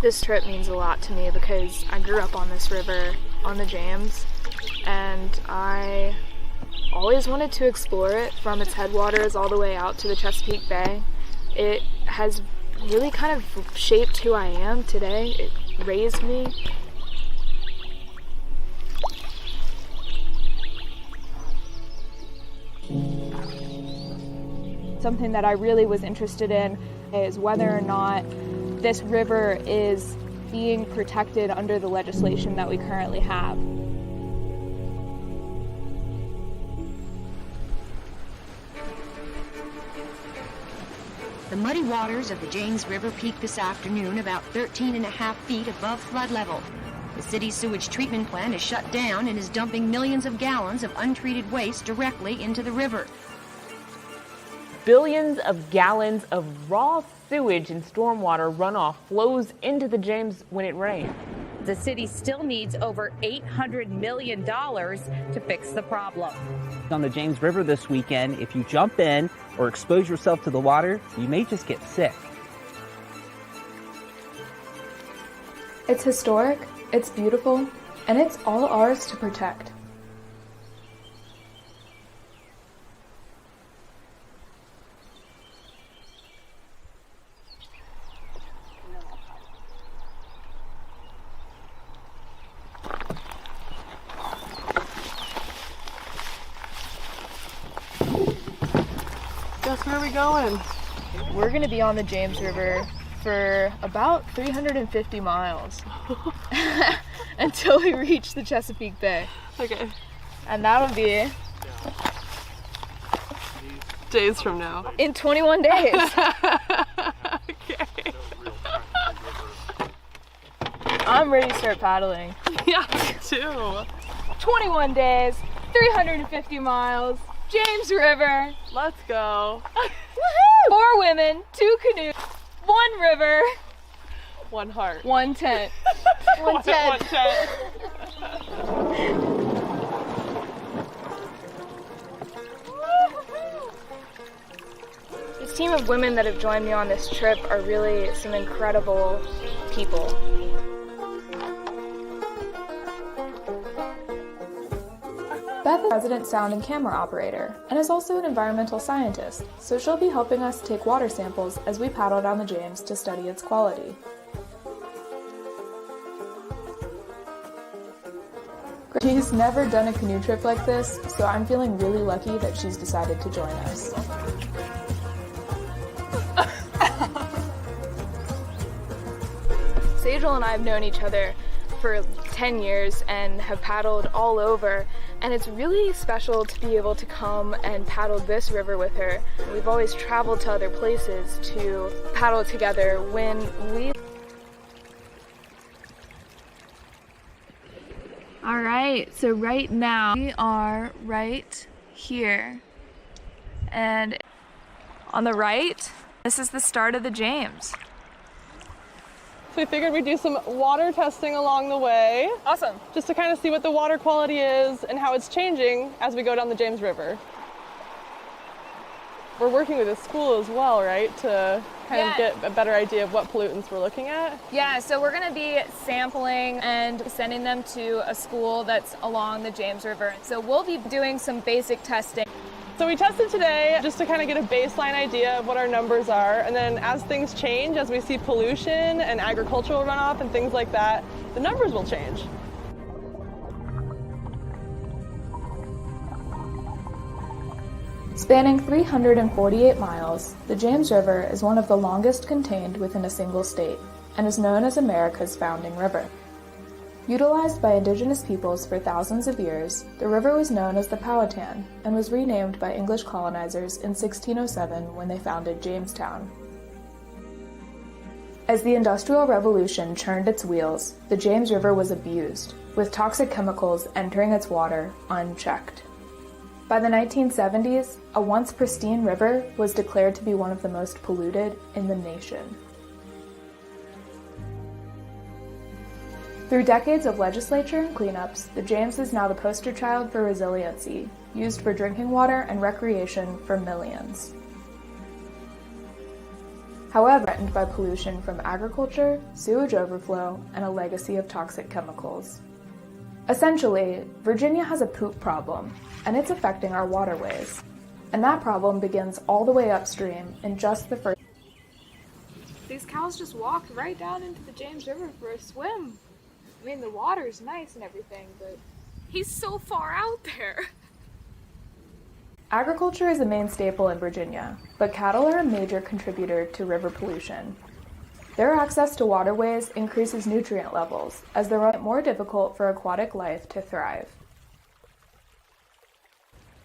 This trip means a lot to me because I grew up on this river, on the James, and I always wanted to explore it from its headwaters all the way out to the Chesapeake Bay. It has really kind of shaped who I am today. It raised me. Something that I really was interested in is whether or not this river is being protected under the legislation that we currently have. The muddy waters of the James River peaked this afternoon about 13.5 feet above flood level. The city's sewage treatment plant is shut down and is dumping millions of gallons of untreated waste directly into the river. Billions of gallons of raw sewage and stormwater runoff flows into the James when it rains. The city still needs over $800 million to fix the problem. On the James River this weekend, if you jump in or expose yourself to the water, you may just get sick. It's historic, it's beautiful, and it's all ours to protect. Jess, where are we going? We're going to be on the James River for about 350 miles until we reach the Chesapeake Bay. Okay. And that'll be Days from now. in 21 days. Okay. I'm ready to start paddling. Yeah, me too. 21 days, 350 miles, James River. Let's go. 4 women, 2 canoes, 1 river, One heart. 1 tent. One tent. This team of women that have joined me on this trip are really some incredible people. Beth is a resident sound and camera operator and is also an environmental scientist, so she'll be helping us take water samples as we paddle down the James to study its quality. She's never done a canoe trip like this, so I'm feeling really lucky that she's decided to join us. Sejal and I have known each other for 10 years and have paddled all over, and it's really special to be able to come and paddle this river with her. We've always traveled to other places to paddle together when we... All right, so right now we are right here, and on the right, this is the start of the James. So we figured we'd do some water testing along the way. Awesome. Just to kind of see what the water quality is and how it's changing as we go down the James River. We're working with a school as well, right? To kind of get a better idea of what pollutants we're looking at. Yeah, so we're gonna be sampling and sending them to a school that's along the James River. So we'll be doing some basic testing. So we tested today just to kind of get a baseline idea of what our numbers are, and then as things change, as we see pollution and agricultural runoff and things like that, the numbers will change. Spanning 348 miles, the James River is one of the longest contained within a single state and is known as America's founding river. Utilized by indigenous peoples for thousands of years, the river was known as the Powhatan and was renamed by English colonizers in 1607 when they founded Jamestown. As the Industrial Revolution churned its wheels, the James River was abused, with toxic chemicals entering its water unchecked. By the 1970s, a once pristine river was declared to be one of the most polluted in the nation. Through decades of legislature and cleanups, the James is now the poster child for resiliency, used for drinking water and recreation for millions. however threatened by pollution from agriculture, sewage overflow, and a legacy of toxic chemicals. Essentially, Virginia has a poop problem, and it's affecting our waterways. And that problem begins all the way upstream in just the first. These cows just walked right down into the James River for a swim. I mean, the water's nice and everything, but he's so far out there. Agriculture is a main staple in Virginia, but cattle are a major contributor to river pollution. Their access to waterways increases nutrient levels, as they're making it more difficult for aquatic life to thrive.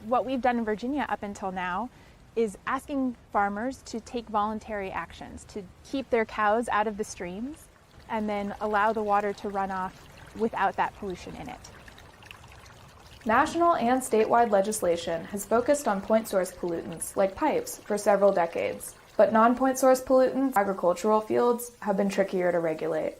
What we've done in Virginia up until now is asking farmers to take voluntary actions to keep their cows out of the streams and then allow the water to run off without that pollution in it. National and statewide legislation has focused on point source pollutants like pipes for several decades, but non-point source pollutants, agricultural fields, have been trickier to regulate.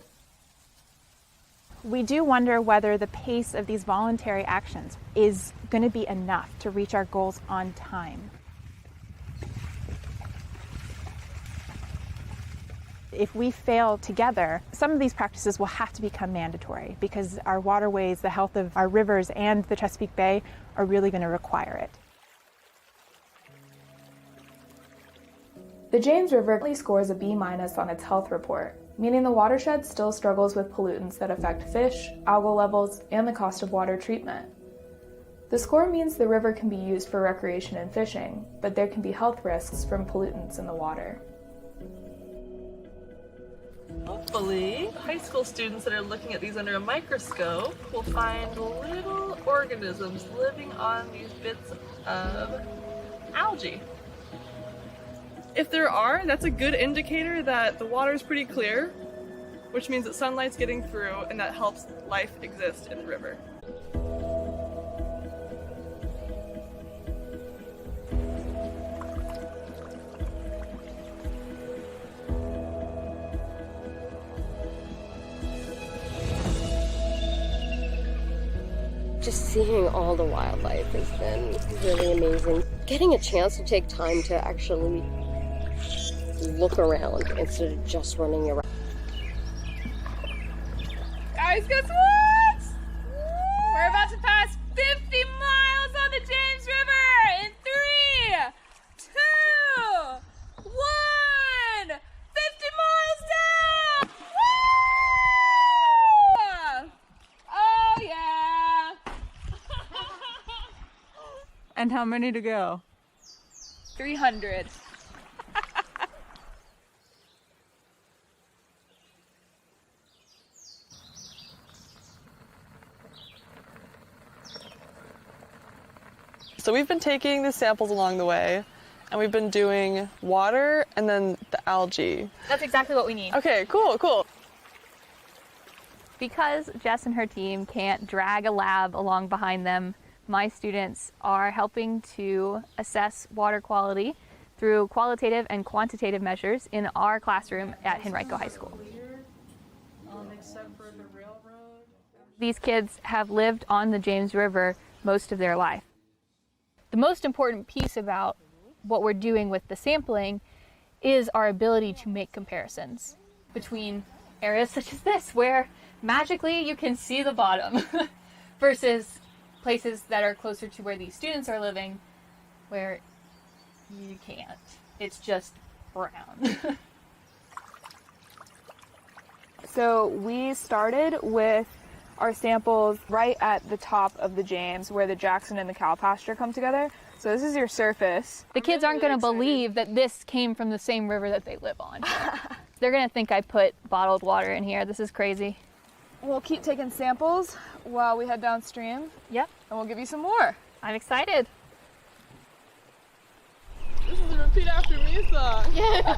We do wonder whether the pace of these voluntary actions is going to be enough to reach our goals on time. If we fail together, some of these practices will have to become mandatory because our waterways, the health of our rivers, and the Chesapeake Bay are really going to require it. The James River currently scores a B- on its health report, meaning the watershed still struggles with pollutants that affect fish, algal levels, and the cost of water treatment. The score means the river can be used for recreation and fishing, but there can be health risks from pollutants in the water. Hopefully, high school students that are looking at these under a microscope will find little organisms living on these bits of algae. If there are, that's a good indicator that the water is pretty clear, which means that sunlight's getting through and that helps life exist in the river. Just seeing all the wildlife has been really amazing. Getting a chance to take time to actually look around instead of just running around. Guys, guess what? We're about to pass 50 miles on the James River in 3, 2, 1. 50 miles down! Woo! Oh, yeah. And how many to go? 300. So we've been taking the samples along the way, and we've been doing water and then the algae. That's exactly what we need. Okay, cool, cool. Because Jess and her team can't drag a lab along behind them, my students are helping to assess water quality through qualitative and quantitative measures in our classroom at Henrico High School. These kids have lived on the James River most of their life. The most important piece about what we're doing with the sampling is our ability to make comparisons between areas such as this, where magically you can see the bottom, versus places that are closer to where these students are living, where you can't. It's just brown. So we started with our samples right at the top of the James, where the Jackson and the cow pasture come together. So this is your surface. The kids aren't going to believe that this came from the same river that they live on. They're going to think I put bottled water in here. This is crazy. We'll keep taking samples while we head downstream. Yep. And we'll give you some more. I'm excited. This is a repeat after me song. Yeah.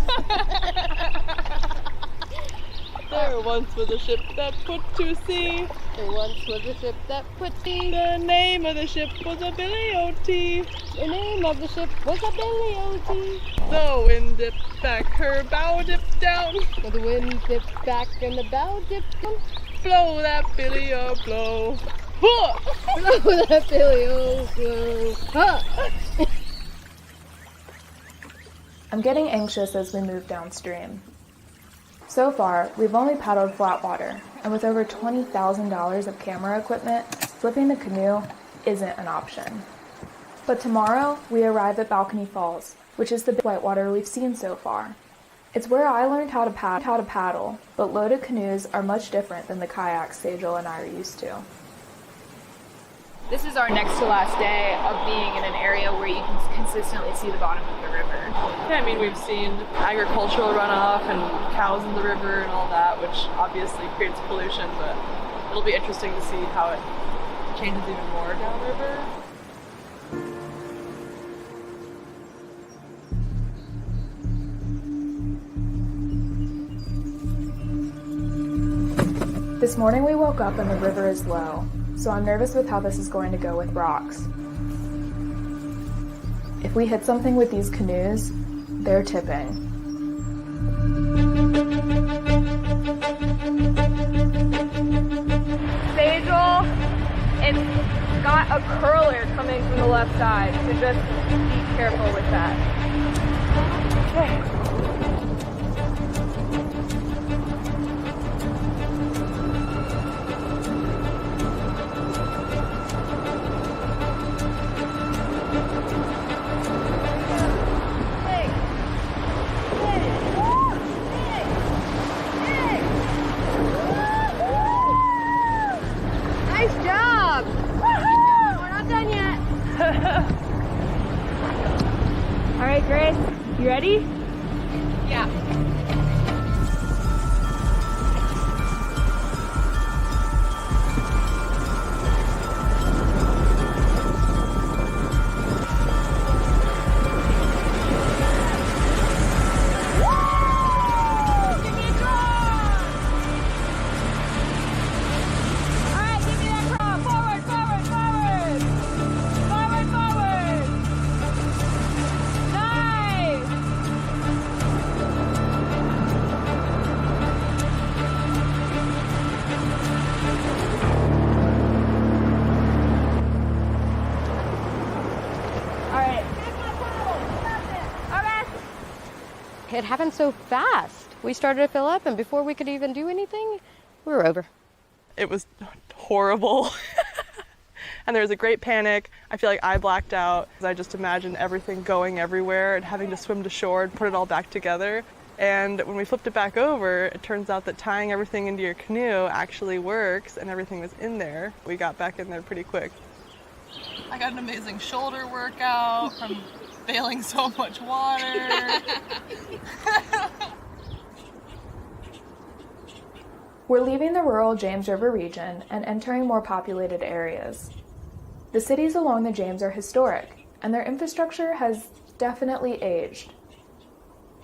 There once was a ship that put to sea. There once was a ship that put to sea. The name of the ship was a Billy O.T. The name of the ship was a Billy O.T. The wind dipped back, her bow dipped down. The wind dipped back and the bow dipped down. Blow that Billy O, blow. Huh! Blow that Billy O, blow. Huh! I'm getting anxious as we move downstream. So far, we've only paddled flat water, and with over $20,000 of camera equipment, flipping the canoe isn't an option. But tomorrow, we arrive at Balcony Falls, which is the whitewater we've seen so far. It's where I learned how to paddle, but loaded canoes are much different than the kayaks Sejal and I are used to. This is our next to last day of being in an area where you can consistently see the bottom of the river. Yeah, I mean, we've seen agricultural runoff and cows in the river and all that, which obviously creates pollution, but it'll be interesting to see how it changes even more downriver. This morning we woke up and the river is low, so I'm nervous with how this is going to go with rocks. If we hit something with these canoes, they're tipping. Sejal, it's got a curler coming from the left side, so just be careful with that. Okay. All right, Grace, you ready? Yeah. It happened so fast. We started to fill up, and before we could even do anything, we were over. It was horrible. And there was a great panic. I feel like I blacked out. I just imagined everything going everywhere and having to swim to shore and put it all back together. And when we flipped it back over, it turns out that tying everything into your canoe actually works, and everything was in there. We got back in there pretty quick. I got an amazing shoulder workout from bailing so much water. We're leaving the rural James River region and entering more populated areas. The cities along the James are historic, and their infrastructure has definitely aged.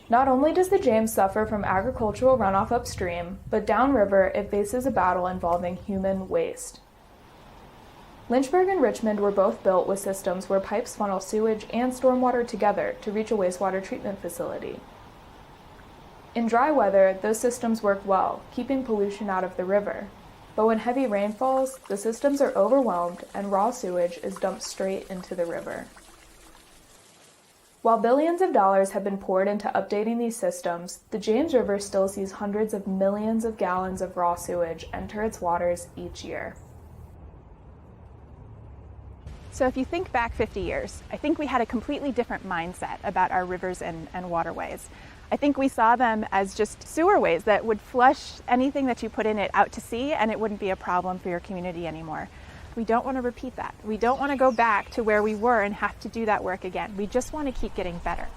Not only does the James suffer from agricultural runoff upstream, but downriver it faces a battle involving human waste. Lynchburg and Richmond were both built with systems where pipes funnel sewage and stormwater together to reach a wastewater treatment facility. In dry weather, those systems work well, keeping pollution out of the river. But when heavy rain falls, the systems are overwhelmed and raw sewage is dumped straight into the river. While billions of dollars have been poured into updating these systems, the James River still sees hundreds of millions of gallons of raw sewage enter its waters each year. So if you think back 50 years, I think we had a completely different mindset about our rivers and waterways. I think we saw them as just sewerways that would flush anything that you put in it out to sea, and it wouldn't be a problem for your community anymore. We don't want to repeat that. We don't want to go back to where we were and have to do that work again. We just want to keep getting better.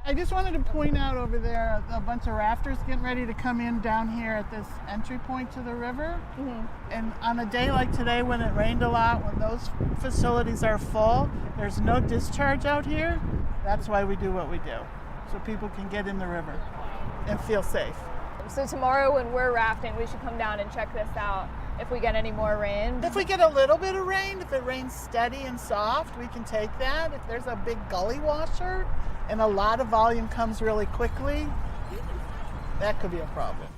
I just wanted to point out over there a bunch of rafters getting ready to come in down here at this entry point to the river. Mm-hmm. And on a day like today when it rained a lot, when those facilities are full, there's no discharge out here. That's why we do what we do, so people can get in the river and feel safe. So tomorrow when we're rafting, we should come down and check this out if we get any more rain. If we get a little bit of rain, if it rains steady and soft, we can take that. If there's a big gully washer and a lot of volume comes really quickly, that could be a problem.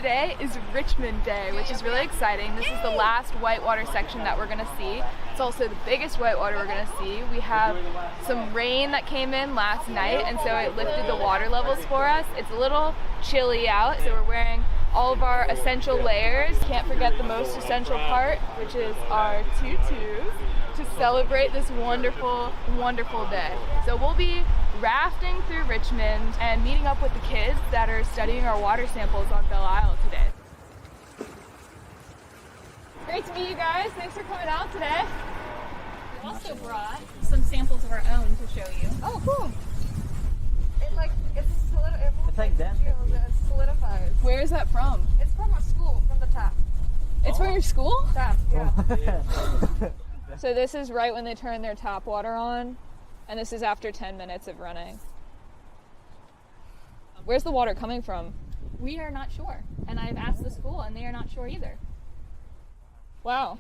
today is Richmond Day, which is really exciting. This is the last whitewater section that we're gonna see. It's also the biggest whitewater we're gonna see. We have some rain that came in last night, and so it lifted the water levels for us. It's a little chilly out, so we're wearing all of our essential layers. Can't forget the most essential part, which is our tutus, to celebrate this wonderful, wonderful day. So we'll be rafting through Richmond and meeting up with the kids that are studying our water samples on Belle Isle today. Great to meet you guys. Thanks for coming out today. We also brought some samples of our own to show you. Oh, cool. It's like that. It solidifies. Where is that from? It's from our school, from the tap. It's from your school? Tap, yeah. So this is right when they turn their tap water on, and this is after 10 minutes of running. Where's the water coming from? We are not sure, and I've asked the school, and they are not sure either. Wow.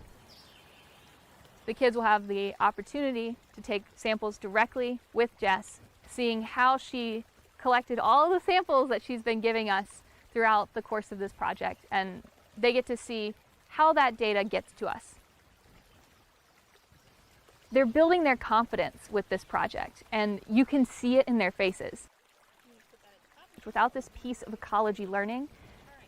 The kids will have the opportunity to take samples directly with Jess, seeing how she collected all of the samples that she's been giving us throughout the course of this project, and they get to see how that data gets to us. They're building their confidence with this project, and you can see it in their faces. Without this piece of ecology learning,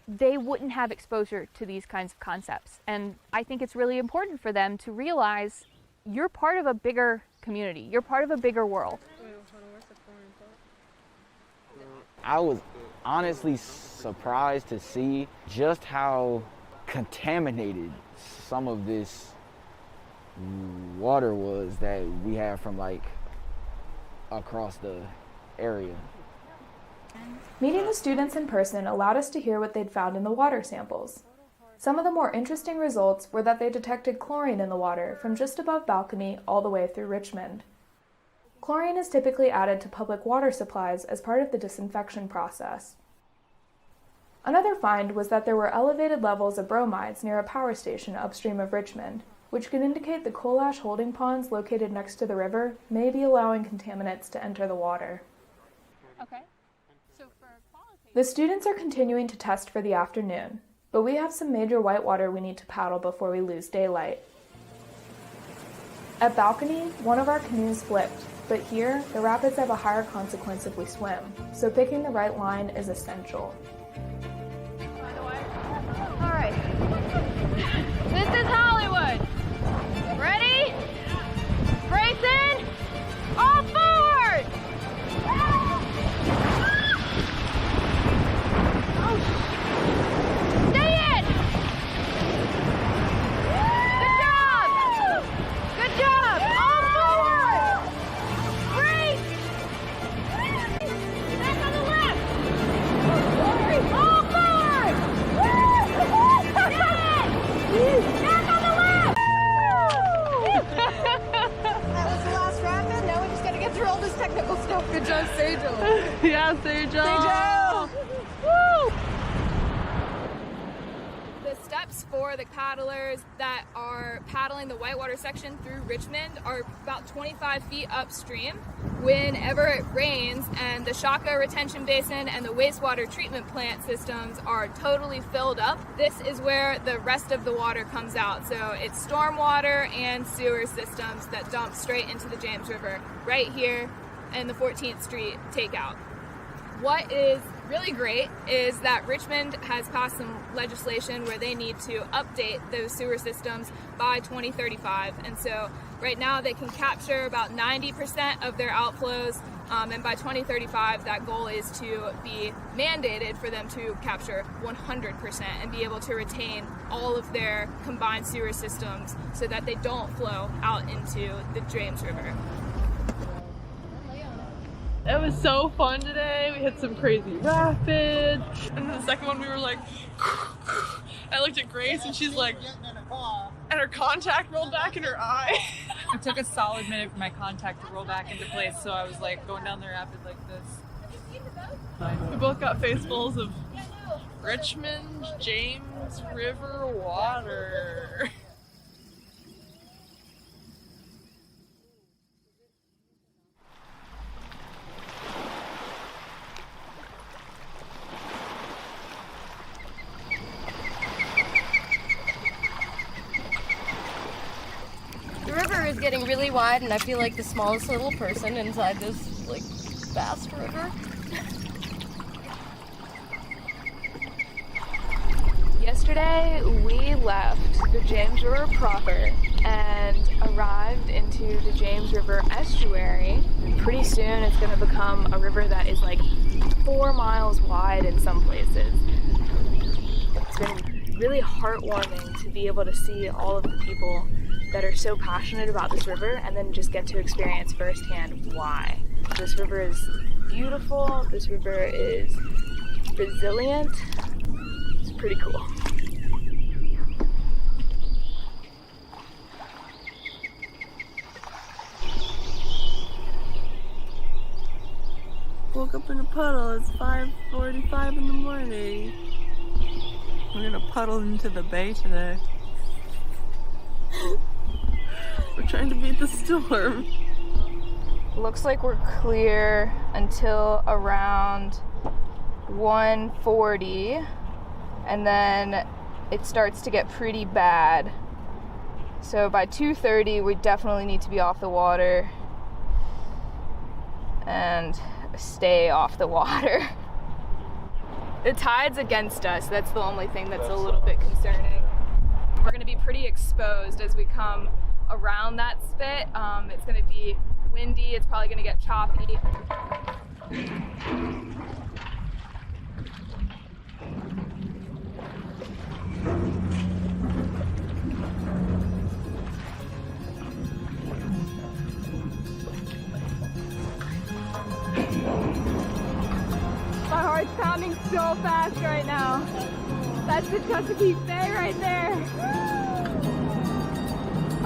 they wouldn't have exposure to these kinds of concepts. And I think it's really important for them to realize you're part of a bigger community. You're part of a bigger world. I was honestly surprised to see just how contaminated some of this water was that we have from like across the area. Meeting the students in person allowed us to hear what they'd found in the water samples. Some of the more interesting results were that they detected chlorine in the water from just above Balcony all the way through Richmond. Chlorine is typically added to public water supplies as part of the disinfection process. Another find was that there were elevated levels of bromides near a power station upstream of Richmond, which could indicate the coal ash holding ponds located next to the river may be allowing contaminants to enter the water. Okay. The students are continuing to test for the afternoon, but we have some major whitewater we need to paddle before we lose daylight. At Balcony, one of our canoes flipped, but here, the rapids have a higher consequence if we swim, so picking the right line is essential. All right. This is Hollywood. Ready? Brace in. All forward. Stay in. Good job. Good job. All forward. Brace. Back on the left. All forward. Back on the left. That was the last rapid. Now we just got to get through all this technical stuff. Good job, Sejal. Yeah, Sejal. Sejal. Woo! The steps for the paddlers that are paddling the whitewater section through Richmond are about 25 feet upstream. Whenever it rains and the Shaka retention basin and the wastewater treatment plant systems are totally filled up, this is where the rest of the water comes out. So it's stormwater and sewer systems that dump straight into the James River right here in the 14th Street takeout. What is really great is that Richmond has passed some legislation where they need to update those sewer systems by 2035. And so right now they can capture about 90% of their outflows, and by 2035 that goal is to be mandated for them to capture 100% and be able to retain all of their combined sewer systems so that they don't flow out into the James River. It was so fun today. We hit some crazy rapids. And then the second one we were like, I looked at Grace and she's like, and her contact rolled back in her eye. It took a solid minute for my contact to roll back into place, so I was like going down the rapid like this. We both got facefuls of Richmond James River water. is getting really wide, and I feel like the smallest little person inside this, like, vast river. Yesterday, we left the James River proper and arrived into the James River estuary. Pretty soon, it's going to become a river that is like 4 miles wide in some places. It's been really heartwarming to be able to see all of the people that are so passionate about this river and then just get to experience firsthand why. This river is beautiful, this river is resilient. It's pretty cool. Woke up in a puddle. It's 5:45 in the morning. We're gonna puddle into the bay today. We're trying to beat the storm. Looks like we're clear until around 1:40, and then it starts to get pretty bad. So by 2:30, we definitely need to be off the water and stay off the water. The tide's against us. That's the only thing that's a little bit concerning. We're going to be pretty exposed as we come around that spit. It's going to be windy. It's probably going to get choppy. My heart's pounding so fast right now. That's the Chesapeake Bay right there.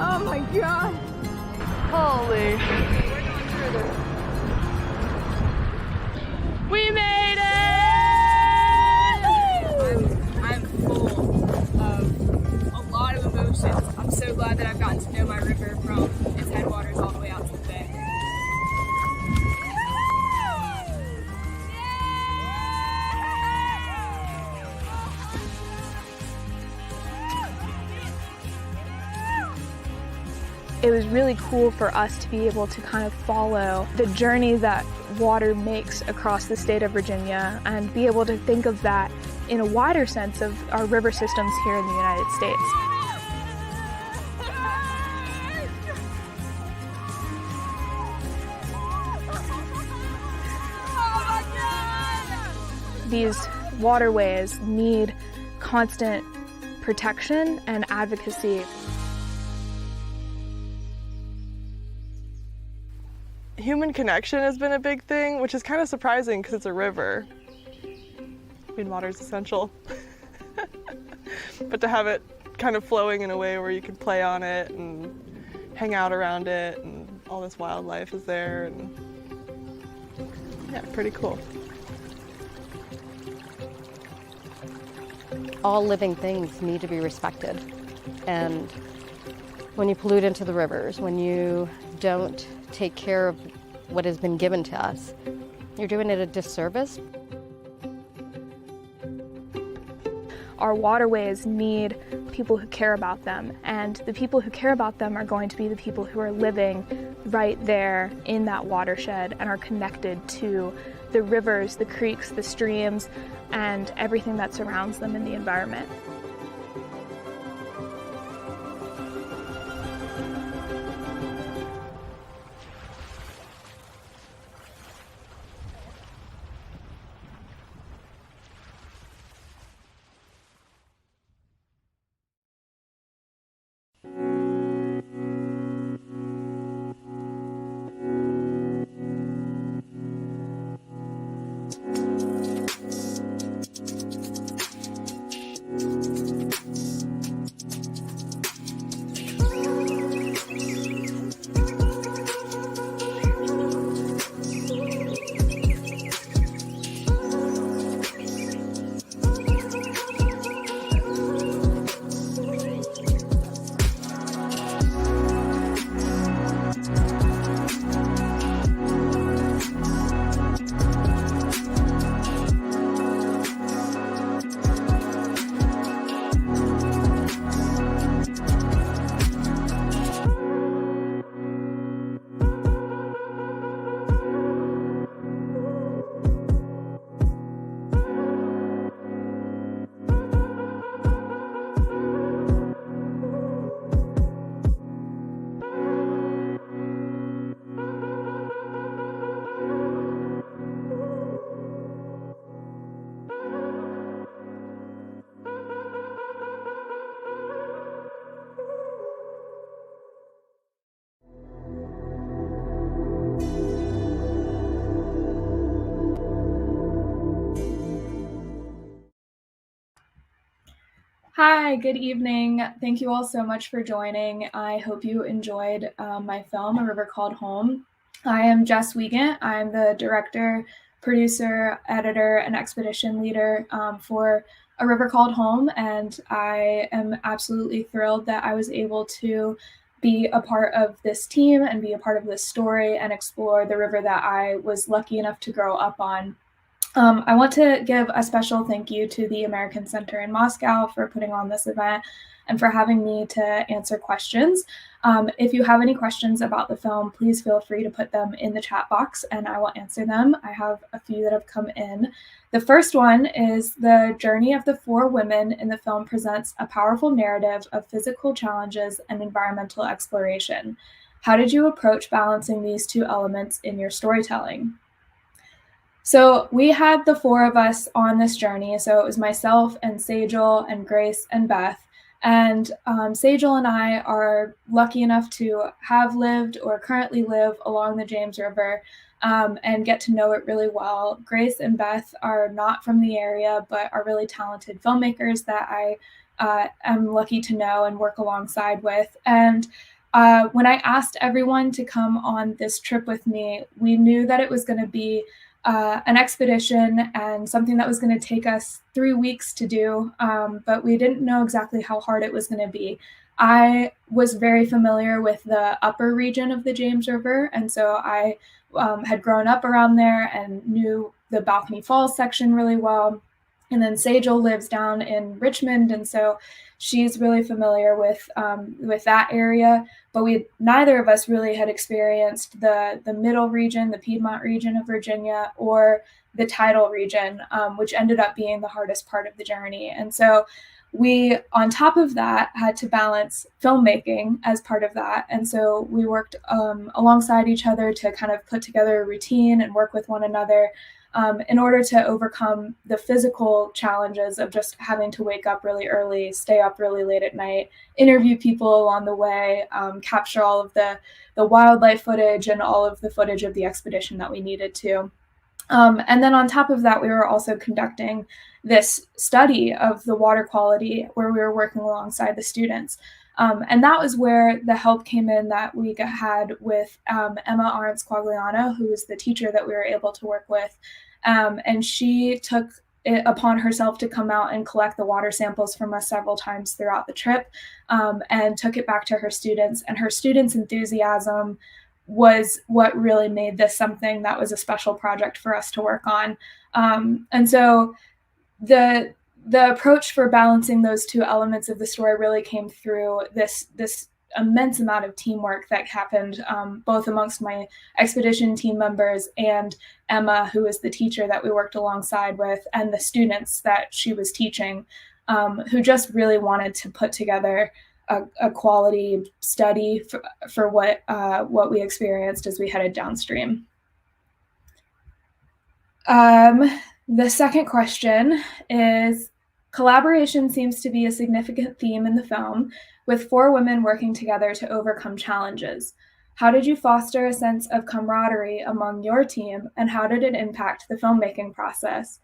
Oh my god. Holy. We're going further. We made it! I'm full of a lot of emotions. I'm so glad that I've gotten to know my river from its headwaters all the way out to the bay. It was really cool for us to be able to kind of follow the journey that water makes across the state of Virginia and be able to think of that in a wider sense of our river systems here in the United States. These waterways need constant protection and advocacy. Human connection has been a big thing, which is kind of surprising because it's a river. I mean, water is essential. But to have it kind of flowing in a way where you can play on it and hang out around it, and all this wildlife is there, and yeah, pretty cool. All living things need to be respected. And when you pollute into the rivers, when you don't take care of what has been given to us, you're doing it a disservice. Our waterways need people who care about them, and the people who care about them are going to be the people who are living right there in that watershed and are connected to the rivers, the creeks, the streams, and everything that surrounds them in the environment. Hi, good evening. Thank you all so much for joining. I hope you enjoyed my film, A River Called Home. I am Jess Wiegandt. I'm the director, producer, editor, and expedition leader for A River Called Home, and I am absolutely thrilled that I was able to be a part of this team and be a part of this story and explore the river that I was lucky enough to grow up on. I want to give a special thank you to the American Center in Moscow for putting on this event and for having me to answer questions. If you have any questions about the film, please feel free to put them in the chat box and I will answer them. I have a few that have come in. The first one is: the journey of the 4 women in the film presents a powerful narrative of physical challenges and environmental exploration. How did you approach balancing these 2 elements in your storytelling? So we had the 4 of us on this journey. So it was myself and Sejal and Grace and Beth. And Sejal and I are lucky enough to have lived or currently live along the James River and get to know it really well. Grace and Beth are not from the area, but are really talented filmmakers that I am lucky to know and work alongside with. And when I asked everyone to come on this trip with me, we knew that it was going to be an expedition and something that was going to take us 3 weeks to do, but we didn't know exactly how hard it was going to be. I was very familiar with the upper region of the James River, and so I had grown up around there and knew the Balcony Falls section really well. And then Sejal lives down in Richmond, and so she's really familiar with that area. But neither of us really had experienced the middle region, the Piedmont region of Virginia, or the tidal region, which ended up being the hardest part of the journey. And so we, on top of that, had to balance filmmaking as part of that. And so we worked alongside each other to kind of put together a routine and work with one another in order to overcome the physical challenges of just having to wake up really early, stay up really late at night, interview people along the way, capture all of the wildlife footage and all of the footage of the expedition that we needed to. And then on top of that, we were also conducting this study of the water quality where we were working alongside the students. And that was where the help came in that we had with Emma Arntz-Quagliano, who was the teacher that we were able to work with. And she took it upon herself to come out and collect the water samples from us several times throughout the trip, and took it back to her students. And her students' enthusiasm was what really made this something that was a special project for us to work on. And so the approach for balancing those 2 elements of the story really came through this immense amount of teamwork that happened both amongst my expedition team members and Emma, who was the teacher that we worked alongside with, and the students that she was teaching, who just really wanted to put together a quality study for what we experienced as we headed downstream. The second question is: collaboration seems to be a significant theme in the film, with 4 women working together to overcome challenges. How did you foster a sense of camaraderie among your team, and how did it impact the filmmaking process?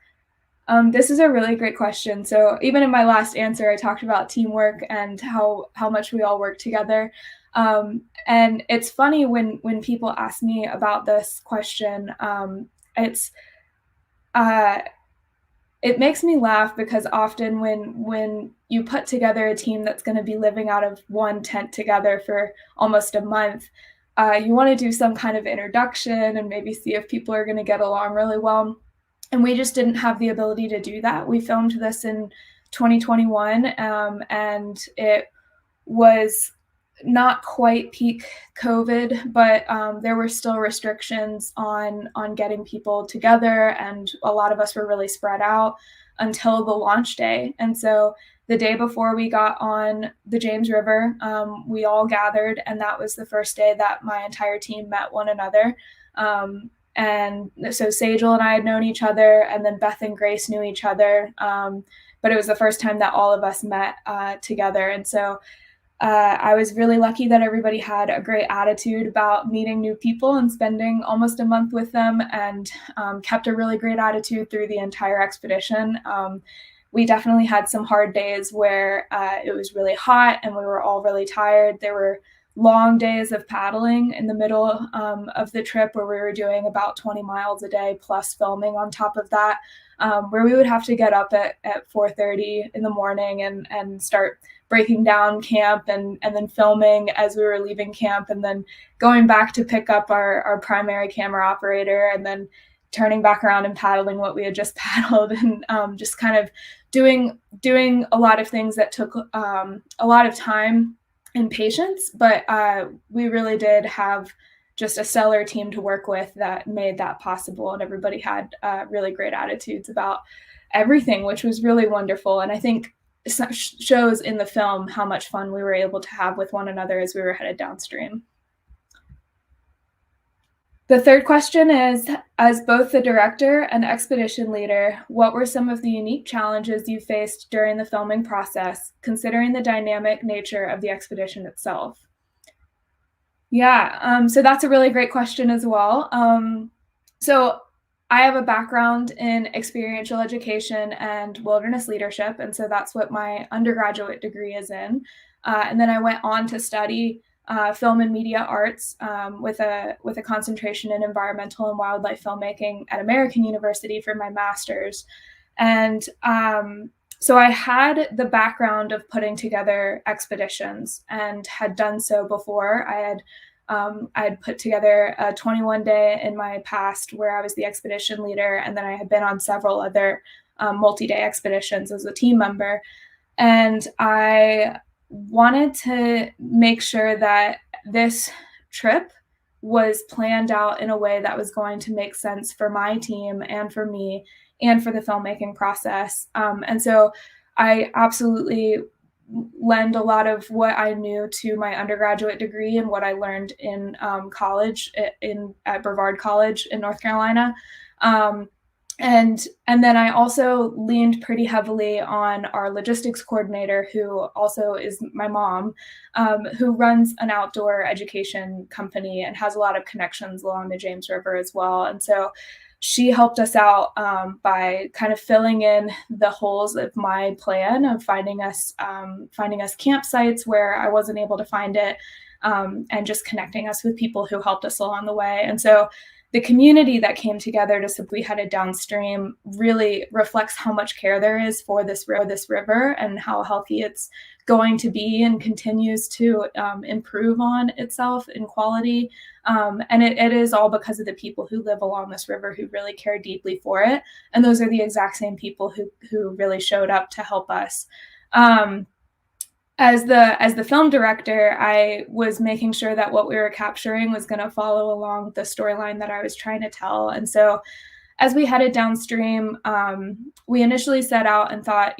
This is a really great question. So even in my last answer, I talked about teamwork and how much we all work together. And it's funny when people ask me about this question, it makes me laugh because often when you put together a team that's going to be living out of one tent together for almost a month, you want to do some kind of introduction and maybe see if people are going to get along really well. And we just didn't have the ability to do that. We filmed this in 2021, and it was not quite peak COVID, but there were still restrictions on getting people together, and a lot of us were really spread out until the launch day. And so the day before we got on the James River, we all gathered, and that was the first day that my entire team met one another. And so Sejal and I had known each other, and then Beth and Grace knew each other, but it was the first time that all of us met together. And so I was really lucky that everybody had a great attitude about meeting new people and spending almost a month with them, and kept a really great attitude through the entire expedition. we definitely had some hard days where it was really hot and we were all really tired. There were long days of paddling in the middle of the trip where we were doing about 20 miles a day plus filming on top of that, where we would have to get up at 4:30 in the morning and start breaking down camp and then filming as we were leaving camp, and then going back to pick up our primary camera operator, and then turning back around and paddling what we had just paddled, and just kind of doing a lot of things that took a lot of time and patience, but we really did have just a stellar team to work with that made that possible, and everybody had really great attitudes about everything, which was really wonderful. And I think it shows in the film how much fun we were able to have with one another as we were headed downstream. The third question is, as both the director and expedition leader, what were some of the unique challenges you faced during the filming process, considering the dynamic nature of the expedition itself? Yeah, so that's a really great question as well. So I have a background in experiential education and wilderness leadership, and so that's what my undergraduate degree is in. And then I went on to study film and media arts with a concentration in environmental and wildlife filmmaking at American University for my master's. And so I had the background of putting together expeditions and had done so before. I had put together a 21-day in my past where I was the expedition leader, and then I had been on several other multi-day expeditions as a team member. And I wanted to make sure that this trip was planned out in a way that was going to make sense for my team and for me and for the filmmaking process. And so I absolutely lend a lot of what I knew to my undergraduate degree and what I learned in college at Brevard College in North Carolina. And then I also leaned pretty heavily on our logistics coordinator, who also is my mom, who runs an outdoor education company and has a lot of connections along the James River as well. And so she helped us out by kind of filling in the holes of my plan of finding us campsites where I wasn't able to find it, and just connecting us with people who helped us along the way. And so the community that came together to simply headed downstream really reflects how much care there is for this river and how healthy it's going to be and continues to improve on itself in quality. And it is all because of the people who live along this river who really care deeply for it. And those are the exact same people who really showed up to help us. As the film director, I was making sure that what we were capturing was going to follow along the storyline that I was trying to tell. And so as we headed downstream, we initially set out and thought,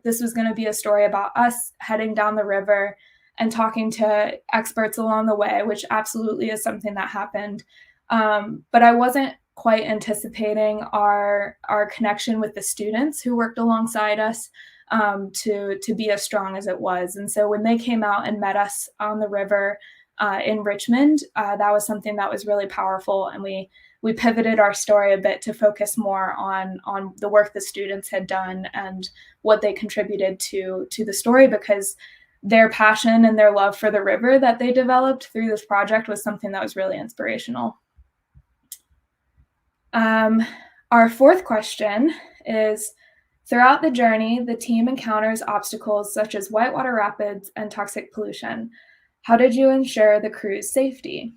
this was going to be a story about us heading down the river and talking to experts along the way, which absolutely is something that happened. But I wasn't quite anticipating our connection with the students who worked alongside us to be as strong as it was. And so when they came out and met us on the river in Richmond, that was something that was really powerful. And we pivoted our story a bit to focus more on the work the students had done and what they contributed to the story, because their passion and their love for the river that they developed through this project was something that was really inspirational. Our fourth question is, throughout the journey, the team encounters obstacles such as whitewater rapids and toxic pollution. How did you ensure the crew's safety?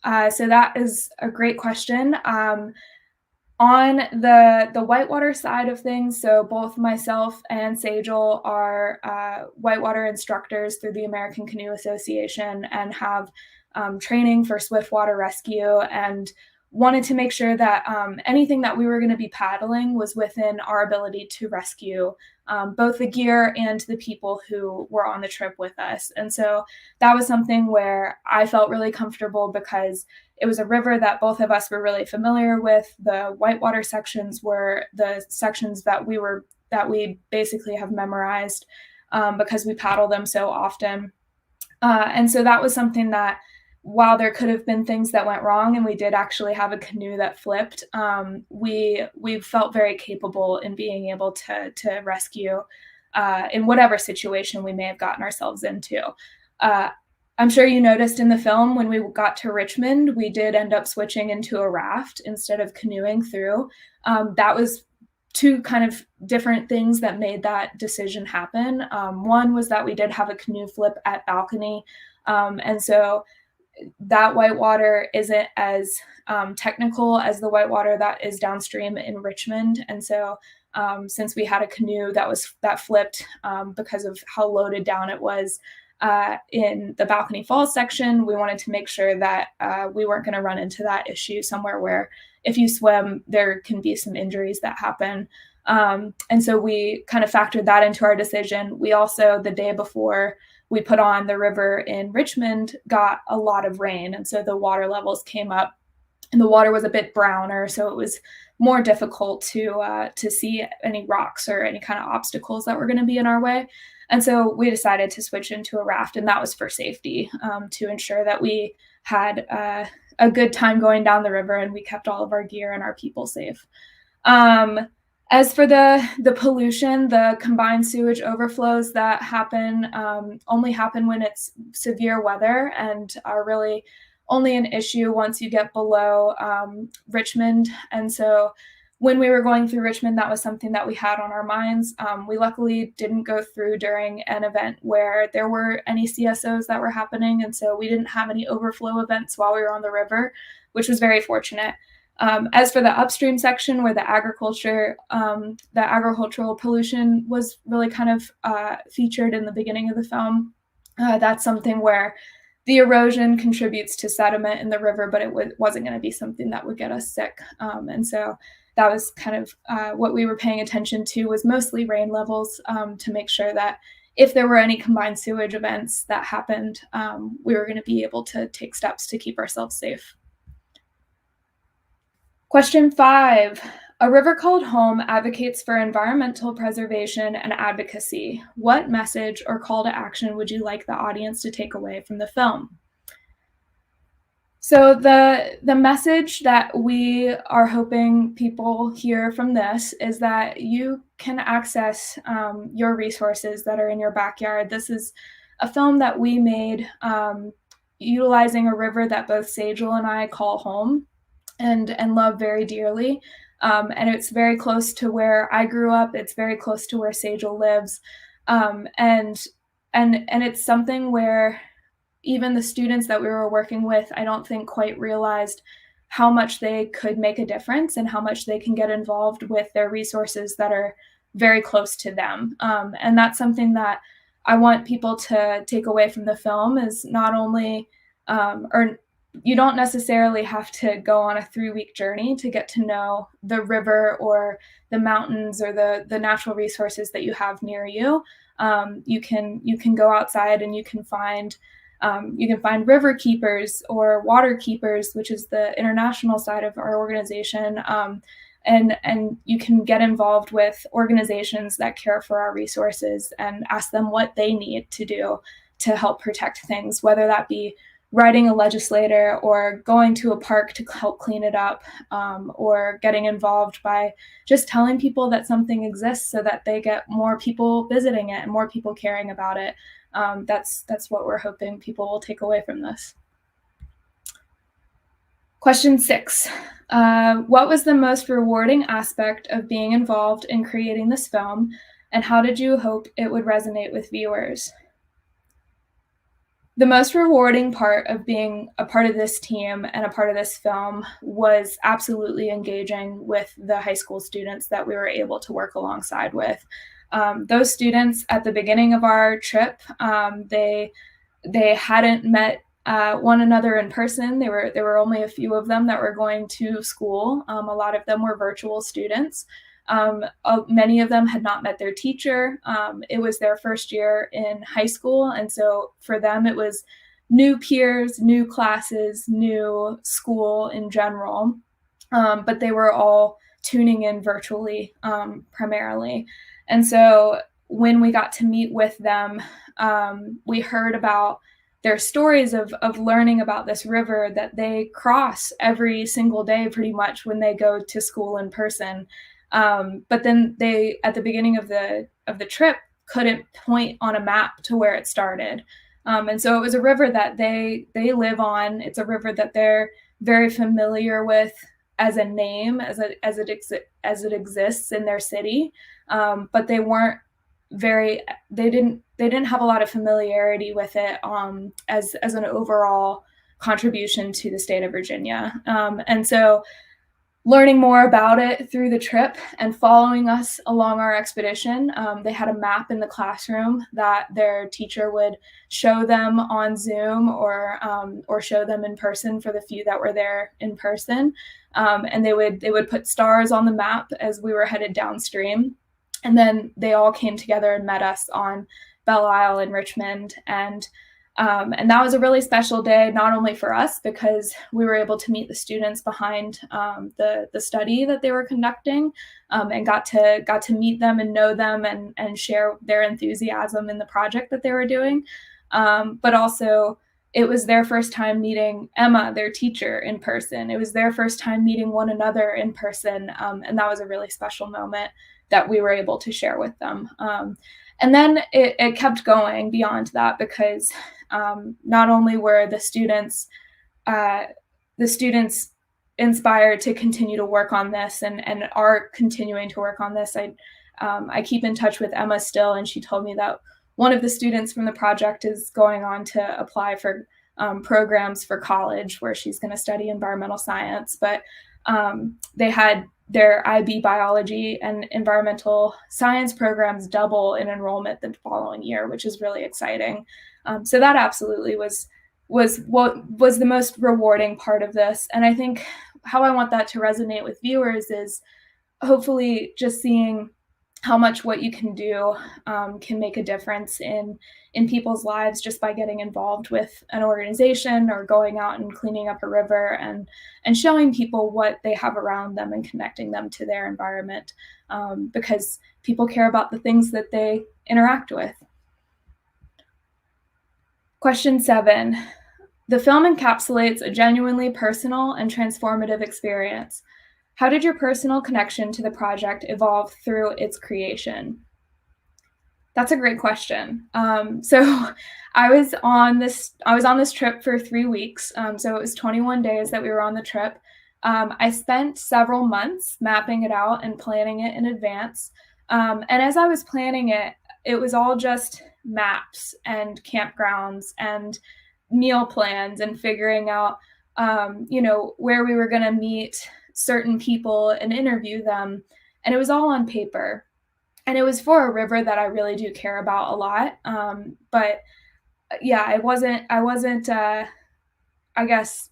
So that is a great question. On the whitewater side of things, so both myself and Sajal are whitewater instructors through the American Canoe Association and have training for swiftwater rescue, and wanted to make sure that anything that we were going to be paddling was within our ability to rescue both the gear and the people who were on the trip with us. And so that was something where I felt really comfortable because it was a river that both of us were really familiar with. The whitewater sections were the sections that we basically have memorized because we paddle them so often. And so that was something that while there could have been things that went wrong, and we did actually have a canoe that flipped, we felt very capable in being able to rescue in whatever situation we may have gotten ourselves into. I'm sure you noticed in the film when we got to Richmond, we did end up switching into a raft instead of canoeing through. That was two kind of different things that made that decision happen. One was that we did have a canoe flip at Balcony, and so that whitewater isn't as technical as the whitewater that is downstream in Richmond. And so since we had a canoe that flipped because of how loaded down it was in the Balcony Falls section, we wanted to make sure that we weren't going to run into that issue somewhere where if you swim, there can be some injuries that happen. And so we kind of factored that into our decision. We also, the day before we put on the river in Richmond, got a lot of rain. And so the water levels came up and the water was a bit browner. So it was more difficult to see any rocks or any kind of obstacles that were going to be in our way. And so we decided to switch into a raft, and that was for safety, to ensure that we had a good time going down the river and we kept all of our gear and our people safe. As for the pollution, the combined sewage overflows that happen only happen when it's severe weather and are really only an issue once you get below Richmond. And so when we were going through Richmond, that was something that we had on our minds. We luckily didn't go through during an event where there were any CSOs that were happening. And so we didn't have any overflow events while we were on the river, which was very fortunate. As for the upstream section where the agricultural pollution was really kind of featured in the beginning of the film, that's something where the erosion contributes to sediment in the river, but it wasn't going to be something that would get us sick. And so that was kind of what we were paying attention to, was mostly rain levels, to make sure that if there were any combined sewage events that happened, we were going to be able to take steps to keep ourselves safe. Question 5. A river called home advocates for environmental preservation and advocacy. What message or call to action would you like the audience to take away from the film? So the message that we are hoping people hear from this is that you can access your resources that are in your backyard. This is a film that we made utilizing a river that both Sejal and I call home and love very dearly. And it's very close to where I grew up. It's very close to where Sejal lives. And it's something where even the students that we were working with, I don't think quite realized how much they could make a difference and how much they can get involved with their resources that are very close to them. And that's something that I want people to take away from the film, is not only, or you don't necessarily have to go on a 3-week journey to get to know the river or the mountains or the natural resources that you have near you. You can go outside and you can find river keepers or water keepers, which is the international side of our organization. And you can get involved with organizations that care for our resources and ask them what they need to do to help protect things, whether that be writing a legislator or going to a park to help clean it up, or getting involved by just telling people that something exists so that they get more people visiting it and more people caring about it. That's what we're hoping people will take away from this. Question 6. What was the most rewarding aspect of being involved in creating this film, and how did you hope it would resonate with viewers? The most rewarding part of being a part of this team and a part of this film was absolutely engaging with the high school students that we were able to work alongside with. Those students at the beginning of our trip, they hadn't met one another in person. There were only a few of them that were going to school. A lot of them were virtual students. Many of them had not met their teacher. It was their first year in high school. And so for them, it was new peers, new classes, new school in general. But they were all tuning in virtually primarily. And so when we got to meet with them, we heard about their stories of learning about this river that they cross every single day pretty much when they go to school in person. But then they, at the beginning of the trip, couldn't point on a map to where it started. And so it was a river that they live on. It's a river that they're very familiar with as a name, as it exists in their city. But they weren't they didn't have a lot of familiarity with it as an overall contribution to the state of Virginia. And so learning more about it through the trip and following us along our expedition, they had a map in the classroom that their teacher would show them on Zoom or show them in person for the few that were there in person. And they would put stars on the map as we were headed downstream. And then they all came together and met us on Belle Isle in Richmond. And that was a really special day, not only for us, because we were able to meet the students behind the study that they were conducting, and got to meet them and know them and share their enthusiasm in the project that they were doing. But also, it was their first time meeting Emma, their teacher, in person. It was their first time meeting one another in person. And that was a really special moment that we were able to share with them. And then it kept going beyond that, because not only were the students inspired to continue to work on this and are continuing to work on this. I keep in touch with Emma still, and she told me that one of the students from the project is going on to apply for programs for college where she's going to study environmental science. But they had their IB biology and environmental science programs double in enrollment the following year, which is really exciting. So that absolutely was what was the most rewarding part of this. And I think how I want that to resonate with viewers is hopefully just seeing how much what you can do can make a difference in people's lives just by getting involved with an organization or going out and cleaning up a river and showing people what they have around them and connecting them to their environment, because people care about the things that they interact with. Question 7. The film encapsulates a genuinely personal and transformative experience. How did your personal connection to the project evolve through its creation? That's a great question. So I was on this trip for 3 weeks. So it was 21 days that we were on the trip. I spent several months mapping it out and planning it in advance. And as I was planning it, it was all just maps and campgrounds and meal plans and figuring out, where we were going to meet certain people and interview them. And it was all on paper. And it was for a river that I really do care about a lot. But yeah, I guess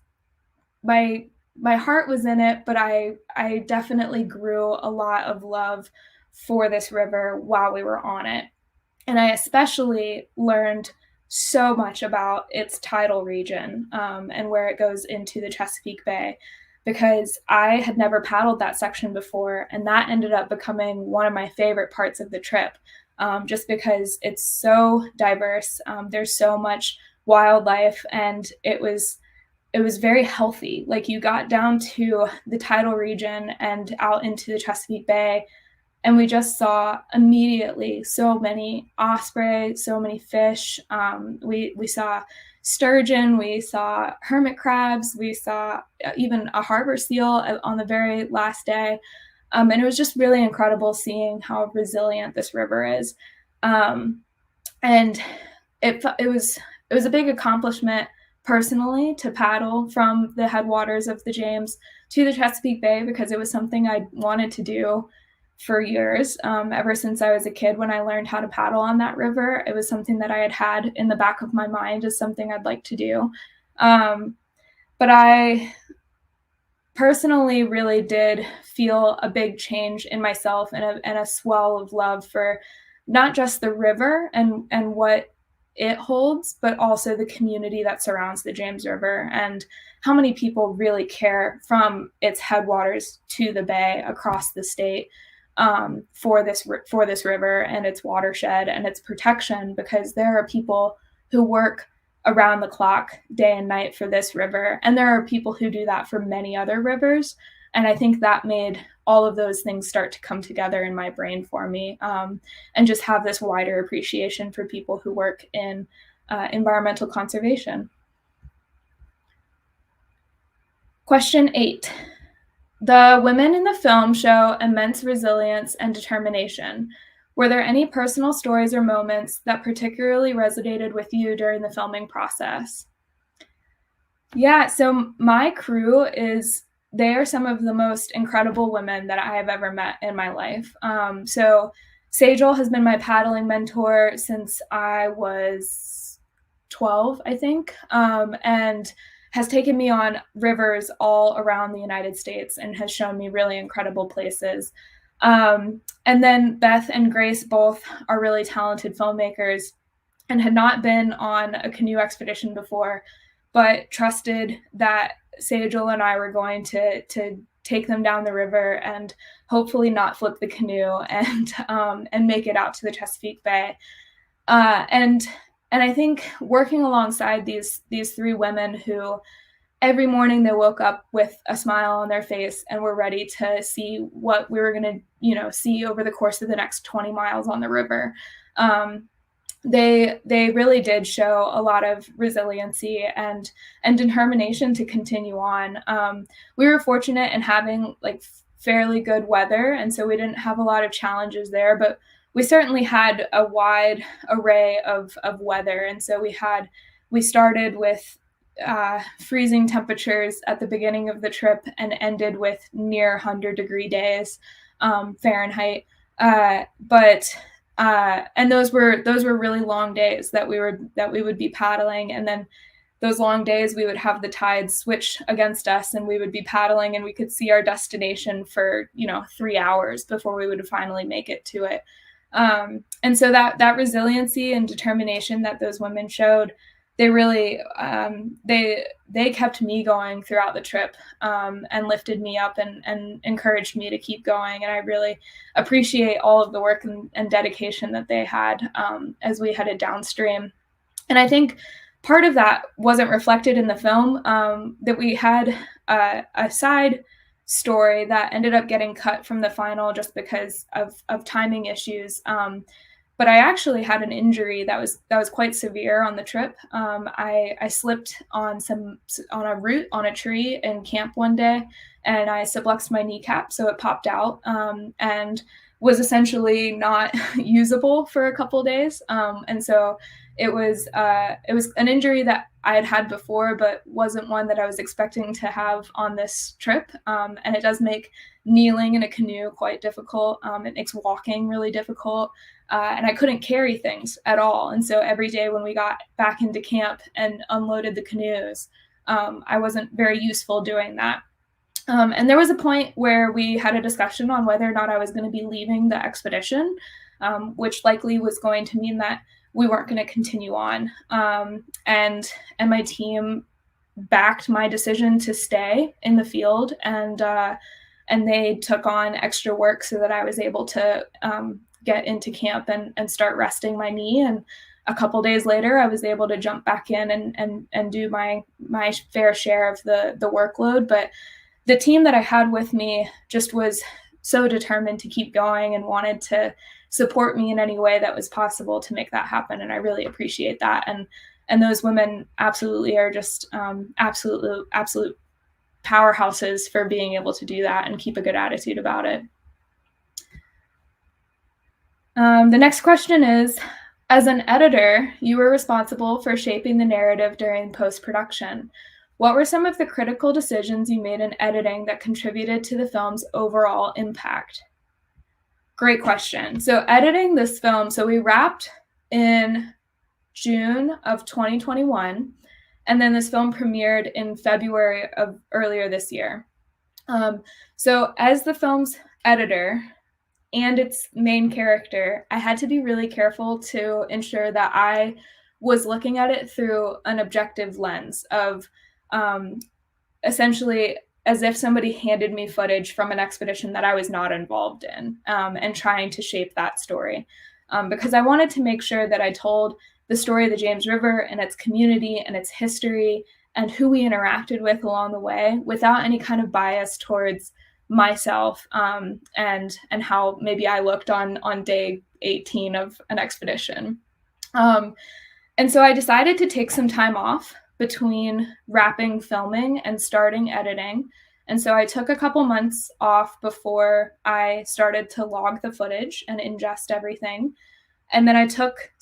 my heart was in it, but I definitely grew a lot of love for this river while we were on it. And I especially learned so much about its tidal region and where it goes into the Chesapeake Bay, because I had never paddled that section before, and that ended up becoming one of my favorite parts of the trip, just because it's so diverse. There's so much wildlife, and it was very healthy. Like, you got down to the tidal region and out into the Chesapeake Bay, and we just saw immediately so many osprey, so many fish. We saw sturgeon, we saw hermit crabs, we saw even a harbor seal on the very last day. And it was just really incredible seeing how resilient this river is. And it was a big accomplishment personally to paddle from the headwaters of the James to the Chesapeake Bay, because it was something I wanted to do for years, ever since I was a kid. When I learned how to paddle on that river, it was something that I had in the back of my mind as something I'd like to do. But I personally really did feel a big change in myself and a swell of love for not just the river and what it holds, but also the community that surrounds the James River, and how many people really care from its headwaters to the bay across the state for this river and its watershed and its protection, because there are people who work around the clock, day and night for this river. And there are people who do that for many other rivers. And I think that made all of those things start to come together in my brain for me, and just have this wider appreciation for people who work in environmental conservation. Question 8. The women in the film show immense resilience and determination. Were there any personal stories or moments that particularly resonated with you during the filming process? Yeah, so my crew they are some of the most incredible women that I have ever met in my life. So Sejal has been my paddling mentor since I was 12, I think, and has taken me on rivers all around the United States and has shown me really incredible places. And then Beth and Grace both are really talented filmmakers and had not been on a canoe expedition before, but trusted that Sejal and I were going to take them down the river and hopefully not flip the canoe and make it out to the Chesapeake Bay. And I think working alongside these three women who every morning they woke up with a smile on their face and were ready to see what we were going to, see over the course of the next 20 miles on the river. They really did show a lot of resiliency and determination to continue on. We were fortunate in having fairly good weather, and so we didn't have a lot of challenges there, but we certainly had a wide array of weather. And so we started with freezing temperatures at the beginning of the trip and ended with near 100-degree days, Fahrenheit. And those were really long days that we would be paddling, and then those long days we would have the tides switch against us, and we would be paddling, and we could see our destination for 3 hours before we would finally make it to it. And so that resiliency and determination that those women showed, they really they kept me going throughout the trip, and lifted me up and encouraged me to keep going. And I really appreciate all of the work and dedication that they had as we headed downstream. And I think part of that wasn't reflected in the film, that we had a side story that ended up getting cut from the final just because of timing issues. But I actually had an injury that was quite severe on the trip. I slipped on a root on a tree in camp one day, and I subluxed my kneecap, so it popped out, and was essentially not usable for a couple days. And so it was an injury that I had before, but wasn't one that I was expecting to have on this trip. And it does make kneeling in a canoe quite difficult. It makes walking really difficult. And I couldn't carry things at all. And so every day when we got back into camp and unloaded the canoes, I wasn't very useful doing that. And there was a point where we had a discussion on whether or not I was going to be leaving the expedition, which likely was going to mean that we weren't going to continue on. And my team backed my decision to stay in the field, and they took on extra work so that I was able to get into camp and start resting my knee. And a couple days later, I was able to jump back in and do my fair share of the workload. But the team that I had with me just was so determined to keep going and wanted to support me in any way that was possible to make that happen. And I really appreciate that. And those women absolutely are just absolute powerhouses for being able to do that and keep a good attitude about it. The next question is, as an editor, you were responsible for shaping the narrative during post-production. What were some of the critical decisions you made in editing that contributed to the film's overall impact? Great question. So editing this film, so we wrapped in June of 2021, and then this film premiered in February of earlier this year. So as the film's editor and its main character, I had to be really careful to ensure that I was looking at it through an objective lens of essentially as if somebody handed me footage from an expedition that I was not involved in, and trying to shape that story. Because I wanted to make sure that I told the story of the James River and its community and its history and who we interacted with along the way without any kind of bias towards myself and how maybe I looked on day 18 of an expedition. And so I decided to take some time off between wrapping filming and starting editing. And so I took a couple months off before I started to log the footage and ingest everything. And then I took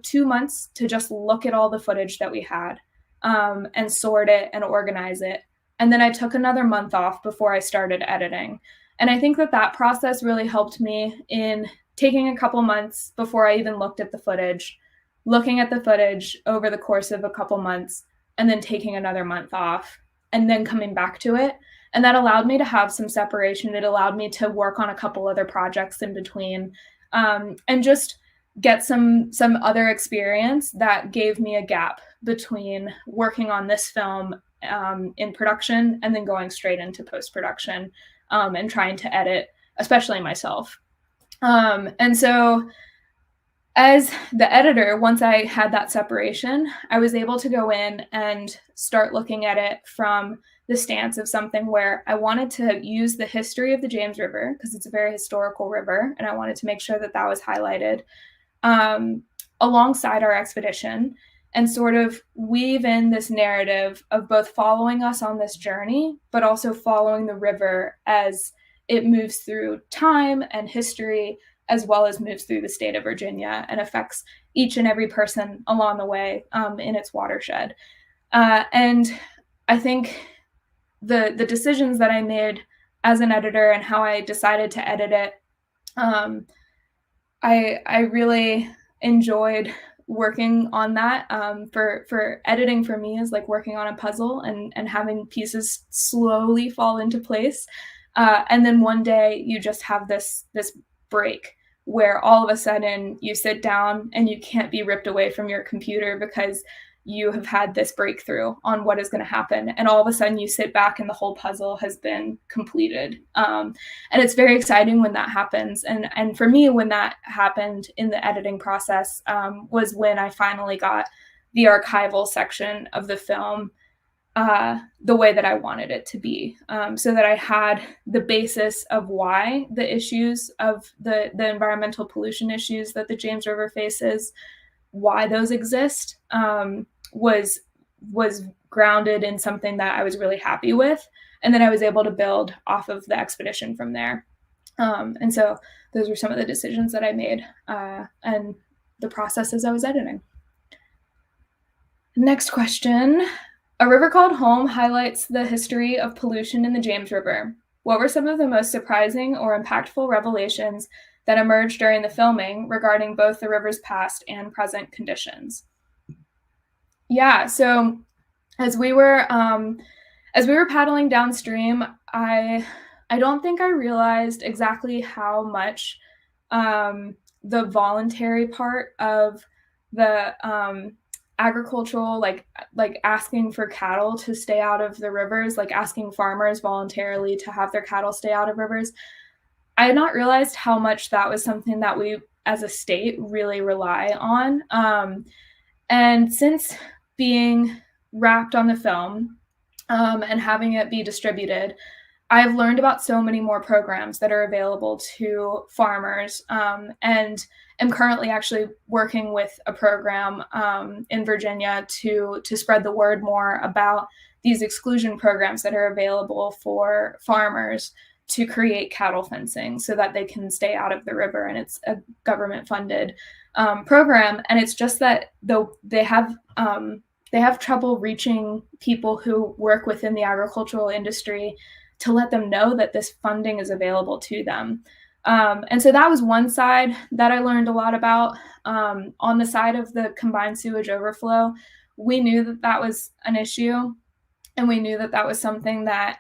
2 months to just look at all the footage that we had and sort it and organize it. And then I took another month off before I started editing. And I think that process really helped me in taking a couple months before I even looked at the footage, looking at the footage over the course of a couple months, and then taking another month off and then coming back to it. And that allowed me to have some separation. It allowed me to work on a couple other projects in between and just get some other experience that gave me a gap between working on this film in production and then going straight into post-production and trying to edit, especially myself. And so as the editor, once I had that separation, I was able to go in and start looking at it from the stance of something where I wanted to use the history of the James River, because it's a very historical river, and I wanted to make sure that was highlighted alongside our expedition and sort of weave in this narrative of both following us on this journey, but also following the river as it moves through time and history, as well as moves through the state of Virginia and affects each and every person along the way in its watershed. And I think the decisions that I made as an editor and how I decided to edit it, I really enjoyed working on that. For editing for me is like working on a puzzle and having pieces slowly fall into place. And then one day you just have this break where all of a sudden you sit down and you can't be ripped away from your computer because you have had this breakthrough on what is going to happen. And all of a sudden you sit back and the whole puzzle has been completed. And it's very exciting when that happens. And for me, when that happened in the editing process was when I finally got the archival section of the film the way that I wanted it to be, so that I had the basis of why the issues of the environmental pollution issues that the James River faces, why those exist, was grounded in something that I was really happy with. And then I was able to build off of the expedition from there. And so those were some of the decisions that I made and the process as I was editing. Next question. A river called home highlights the history of pollution in the James River. What were some of the most surprising or impactful revelations that emerged during the filming regarding both the river's past and present conditions? Yeah, so as we were paddling downstream, I don't think I realized exactly how much the voluntary part of the agricultural, like asking for cattle to stay out of the rivers, like asking farmers voluntarily to have their cattle stay out of rivers. I had not realized how much that was something that we as a state really rely on. And since being wrapped on the film and having it be distributed, I've learned about so many more programs that are available to farmers, and am currently actually working with a program in Virginia to spread the word more about these exclusion programs that are available for farmers to create cattle fencing so that they can stay out of the river. And it's a government-funded program. And it's just that though they have trouble reaching people who work within the agricultural industry to let them know that this funding is available to them. And so that was one side that I learned a lot about. On the side of the combined sewage overflow, we knew that was an issue. And we knew that was something that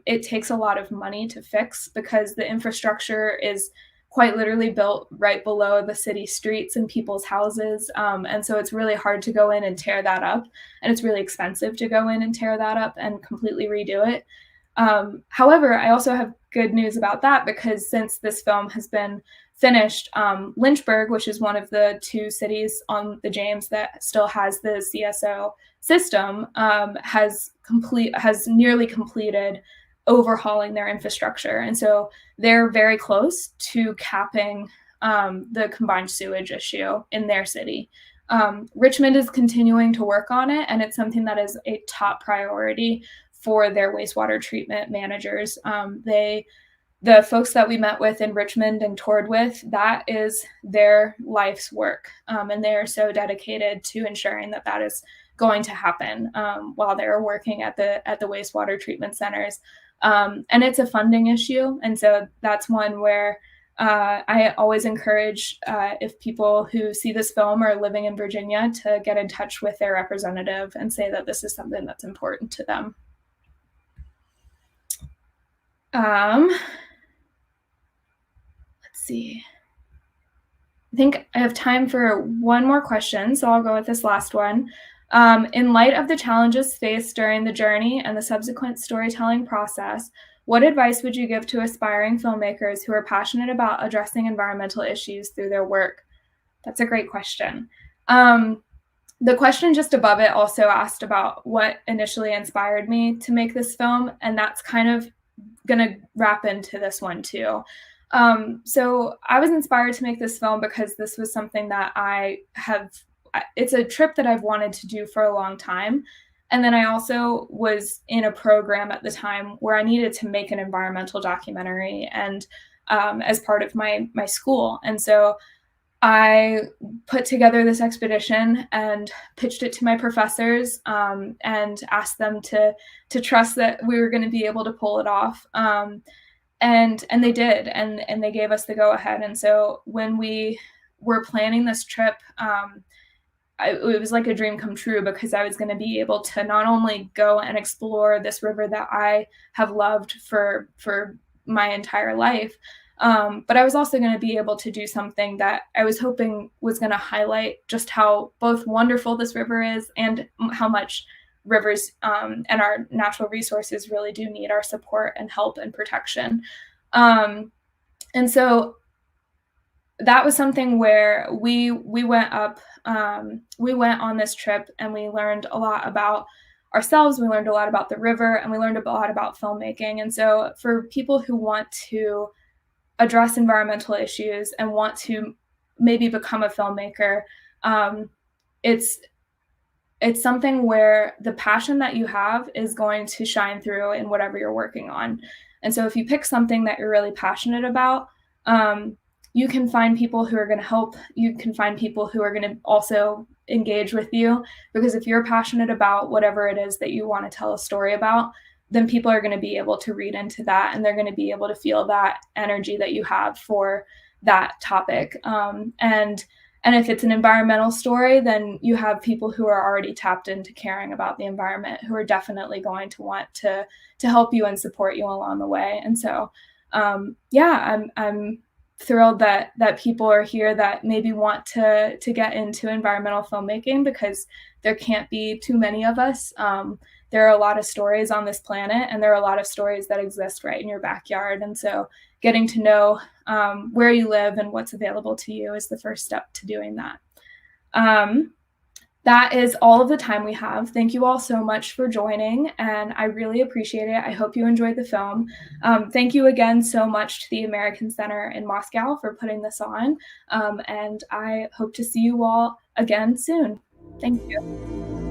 it takes a lot of money to fix because the infrastructure is quite literally built right below the city streets and people's houses. And so it's really hard to go in and tear that up. And it's really expensive to go in and tear that up and completely redo it. However, I also have good news about that because since this film has been finished, Lynchburg, which is one of the 2 cities on the James that still has the CSO system, has nearly completed overhauling their infrastructure. And so they're very close to capping the combined sewage issue in their city. Richmond is continuing to work on it, and it's something that is a top priority for their wastewater treatment managers. The folks that we met with in Richmond and toured with, that is their life's work. And they are so dedicated to ensuring that that is going to happen while they're working at the wastewater treatment centers. And it's a funding issue. And so that's one where I always encourage if people who see this film are living in Virginia to get in touch with their representative and say that this is something that's important to them. Let's see. I think I have time for one more question, so I'll go with this last one. In light of the challenges faced during the journey and the subsequent storytelling process, what advice would you give to aspiring filmmakers who are passionate about addressing environmental issues through their work? That's a great question. The question just above it also asked about what initially inspired me to make this film, and that's kind of going to wrap into this one too. So I was inspired to make this film because this was something that it's a trip that I've wanted to do for a long time. And then I also was in a program at the time where I needed to make an environmental documentary and as part of my school. And so I put together this expedition and pitched it to my professors and asked them to trust that we were going to be able to pull it off. And they did, and they gave us the go ahead. And so when we were planning this trip, it was like a dream come true because I was going to be able to not only go and explore this river that I have loved for my entire life, but I was also going to be able to do something that I was hoping was going to highlight just how both wonderful this river is and how much rivers and our natural resources really do need our support and help and protection. And so that was something where we went on this trip and we learned a lot about ourselves. We learned a lot about the river, and we learned a lot about filmmaking. And so for people who want to address environmental issues and want to maybe become a filmmaker, it's something where the passion that you have is going to shine through in whatever you're working on. And so if you pick something that you're really passionate about, you can find people who are going to help. You can find people who are going to also engage with you, because if you're passionate about whatever it is that you want to tell a story about, then people are going to be able to read into that, and they're going to be able to feel that energy that you have for that topic. And if it's an environmental story, then you have people who are already tapped into caring about the environment, who are definitely going to want to help you and support you along the way. And so, I'm thrilled that people are here that maybe want to get into environmental filmmaking, because there can't be too many of us. There are a lot of stories on this planet, and there are a lot of stories that exist right in your backyard. And so getting to know where you live and what's available to you is the first step to doing that. That is all of the time we have. Thank you all so much for joining, and I really appreciate it. I hope you enjoyed the film. Thank you again so much to the American Center in Moscow for putting this on, and I hope to see you all again soon. Thank you.